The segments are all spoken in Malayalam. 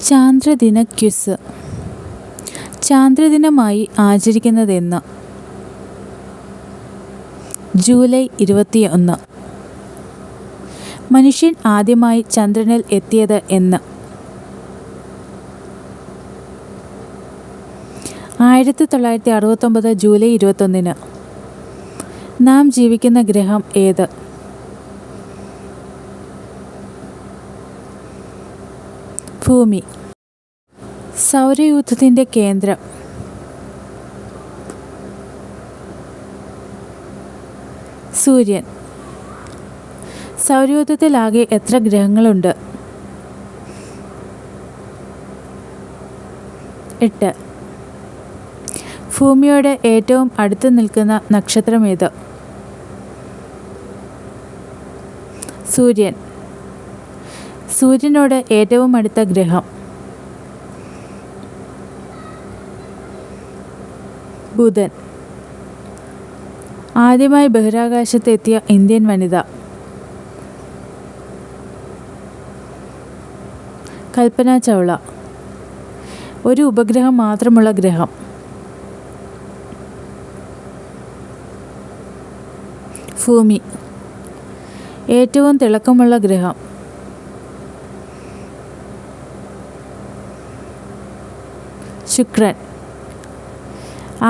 ചാന്ദ്രദിന ക്വിസ്. ചാന്ദ്രദിനമായി ആചരിക്കുന്നതെന്ന്? ജൂലൈ 21. മനുഷ്യൻ ആദ്യമായി ചന്ദ്രനിൽ എത്തിയത് എന്ന്? 1969 ജൂലൈ 21. നാം ജീവിക്കുന്ന ഗ്രഹം ഏത്? ഭൂമി. സൗരയൂഥത്തിൻ്റെ കേന്ദ്രം? സൂര്യൻ. സൗരയൂഥത്തിലാകെ എത്ര ഗ്രഹങ്ങളുണ്ട്? 8. ഭൂമിയോട് ഏറ്റവും അടുത്ത് നിൽക്കുന്ന നക്ഷത്രം ഏത്? സൂര്യൻ. സൂര്യനോട് ഏറ്റവും അടുത്ത ഗ്രഹം? ബുധൻ. ആദ്യമായി ബഹിരാകാശത്തെത്തിയ ഇന്ത്യൻ വനിത? കൽപ്പന ചൗള. ഒരു ഉപഗ്രഹം മാത്രമുള്ള ഗ്രഹം? ഭൂമി. ഏറ്റവും തിളക്കമുള്ള ഗ്രഹം? ശുക്രൻ.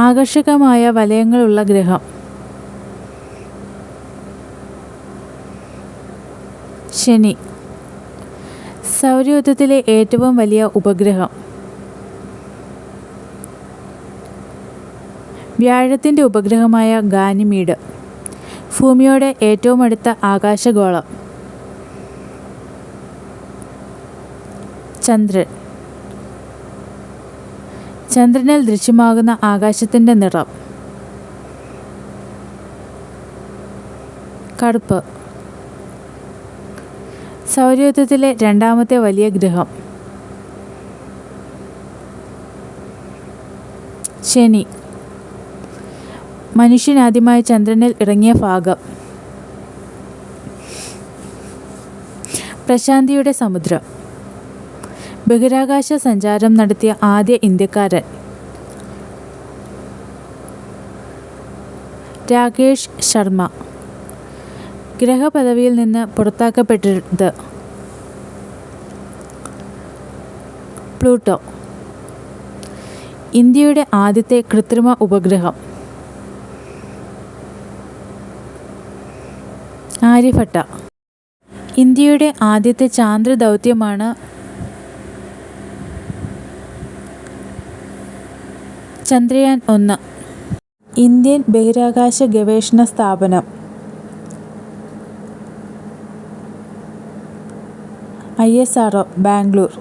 ആകർഷകമായ വലയങ്ങളുള്ള ഗ്രഹം? ശനി. സൗരയൂഥത്തിലെ ഏറ്റവും വലിയ ഉപഗ്രഹം? വ്യാഴത്തിൻ്റെ ഉപഗ്രഹമായ ഗാനിമീഡ്. ഭൂമിയോട് ഏറ്റവും അടുത്ത ആകാശഗോളം? ചന്ദ്രൻ. ചന്ദ്രനിൽ ദൃശ്യമാകുന്ന ആകാശത്തിൻ്റെ നിറം? കറുപ്പ്. സൗരയൂഥത്തിലെ രണ്ടാമത്തെ വലിയ ഗ്രഹം? ശനി. മനുഷ്യൻ ആദ്യമായി ചന്ദ്രനിൽ ഇറങ്ങിയ ഭാഗം? പ്രശാന്തിയുടെ സമുദ്രം. ബഹിരാകാശ സഞ്ചാരം നടത്തിയ ആദ്യ ഇന്ത്യക്കാരൻ? രാകേഷ് ശർമ്മ. ഗ്രഹപദവിയിൽ നിന്ന് പുറത്താക്കപ്പെട്ടത്? പ്ലൂട്ടോ. ഇന്ത്യയുടെ ആദ്യത്തെ കൃത്രിമ ഉപഗ്രഹം? ആര്യഭട്ട. ഇന്ത്യയുടെ ആദ്യത്തെ ചാന്ദ്ര ദൗത്യമാണ്? ചന്ദ്രയാൻ 1. ഇന്ത്യൻ ബഹിരാകാശ ഗവേഷണ സ്ഥാപനം? ISRO, ബാംഗ്ലൂർ.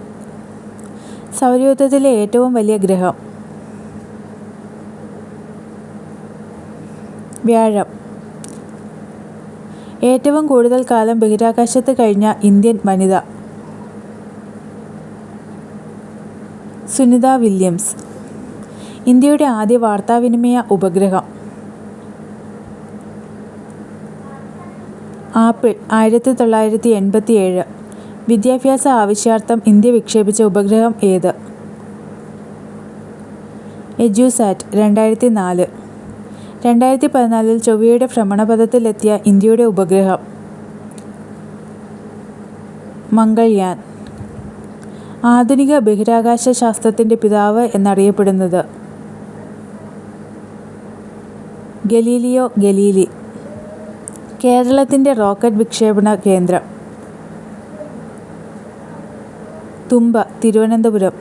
സൗരയൂഥത്തിലെ ഏറ്റവും വലിയ ഗ്രഹം? വ്യാഴം. ഏറ്റവും കൂടുതൽ കാലം ബഹിരാകാശത്ത് കഴിഞ്ഞ ഇന്ത്യൻ വനിത? സുനിത വില്യംസ്. ഇന്ത്യയുടെ ആദ്യ വാർത്താവിനിമയ ഉപഗ്രഹം? ആപ്പിൾ. 1987. വിദ്യാഭ്യാസ ആവശ്യാർത്ഥം ഇന്ത്യ വിക്ഷേപിച്ച ഉപഗ്രഹം ഏത്? എഡ്യൂസാറ്റ്. 2004. 2014 ചൊവ്വയുടെ ഭ്രമണപഥത്തിലെത്തിയ ഇന്ത്യയുടെ ഉപഗ്രഹം? മംഗൾയാൻ. ആധുനിക ബഹിരാകാശ ശാസ്ത്രത്തിൻ്റെ പിതാവ് എന്നറിയപ്പെടുന്നത്? Galileo Galilei. കേരളത്തിൻ്റെ റോക്കറ്റ് വിക്ഷേപണ കേന്ദ്രം? തുമ്പ, തിരുവനന്തപുരം.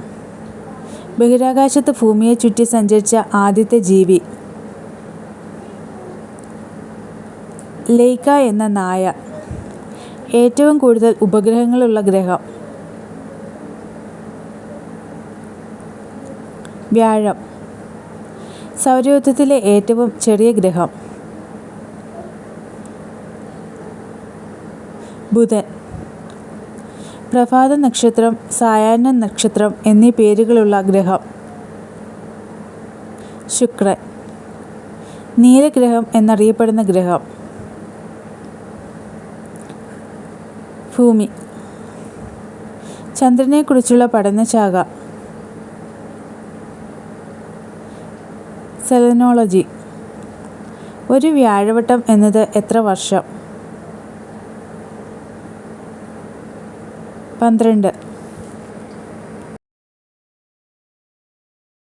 ബഹിരാകാശത്ത് ഭൂമിയെ ചുറ്റി സഞ്ചരിച്ച ആദ്യത്തെ ജീവി? ലൈക്ക എന്ന നായ. ഏറ്റവും കൂടുതൽ ഉപഗ്രഹങ്ങളുള്ള ഗ്രഹം? വ്യാഴം. സൗരയൂഥത്തിലെ ഏറ്റവും ചെറിയ ഗ്രഹം? ബുധൻ. പ്രഭാത നക്ഷത്രം, സായാഹ്ന നക്ഷത്രം എന്നീ പേരുകളുള്ള ഗ്രഹം? ശുക്രൻ. നീലഗ്രഹം എന്നറിയപ്പെടുന്ന ഗ്രഹം? ഭൂമി. ചന്ദ്രനെക്കുറിച്ചുള്ള പഠനശാഖ സെലനോളജി. ഒരു വ്യാഴവട്ടം എന്നത് എത്ര വർഷം? 12.